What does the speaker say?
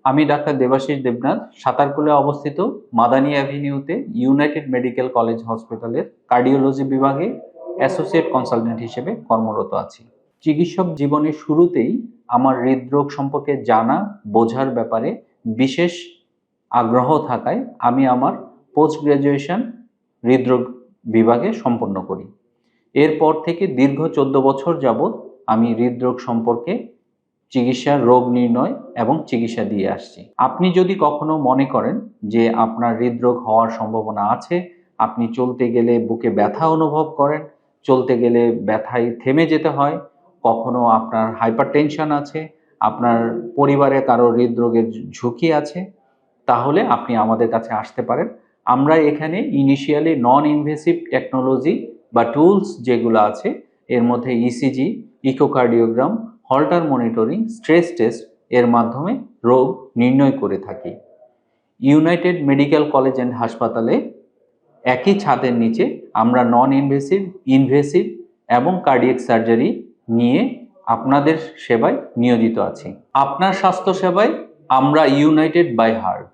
আমি ডাক্তার দেবাশিস দেবনাথ সাতারকুলে অবস্থিত Madani অ্যাভিনিউতে United medical college হসপিটালের কার্ডিওলজি বিভাগে অ্যাসোসিয়েট কনসালটেন্ট হিসেবে কর্মরত আছি। চিকিৎসক জীবনের শুরুতেই আমার হৃদরোগ সম্পর্কে জানা বোঝার ব্যাপারে বিশেষ আগ্রহ থাকায় আমি আমার পোস্ট গ্র্যাজুয়েশন হৃদরোগ বিভাগে সম্পন্ন করি। এরপর থেকে দীর্ঘ 14 বছর যাবৎ আমি হৃদরোগ সম্পর্কে চিকিৎসা, রোগ নির্ণয় এবং চিকিৎসা দিয়ে আসছি। আপনি যদি কখনো মনে করেন যে আপনার হৃদরোগ হওয়ার সম্ভাবনা আছে, আপনি চলতে গেলে বুকে ব্যথা অনুভব করেন, চলতে গেলে ব্যথায় থেমে যেতে হয়, কখনো আপনার হাইপারটেনশন আছে, আপনার পরিবারে কারো হৃদরোগের ঝুঁকি আছে, তাহলে আপনি আমাদের কাছে আসতে পারেন। আমরা এখানে ইনিশিয়ালি নন ইনভেসিভ টেকনোলজি বা টুলস যেগুলো আছে, এর মধ্যে ECG, echocardiogram, Holter monitoring, stress test এর মাধ্যমে রোগ নির্ণয় করে থাকি। ইউনাইটেড মেডিকেল কলেজ অ্যান্ড হাসপাতালে একই ছাদের নিচে আমরা নন ইনভেসিভ, ইনভেসিভ এবং কার্ডিয়াক সার্জারি নিয়ে আপনাদের সেবায় নিয়োজিত আছি। আপনার স্বাস্থ্য সেবায় আমরা ইউনাইটেড বাই হার্ট।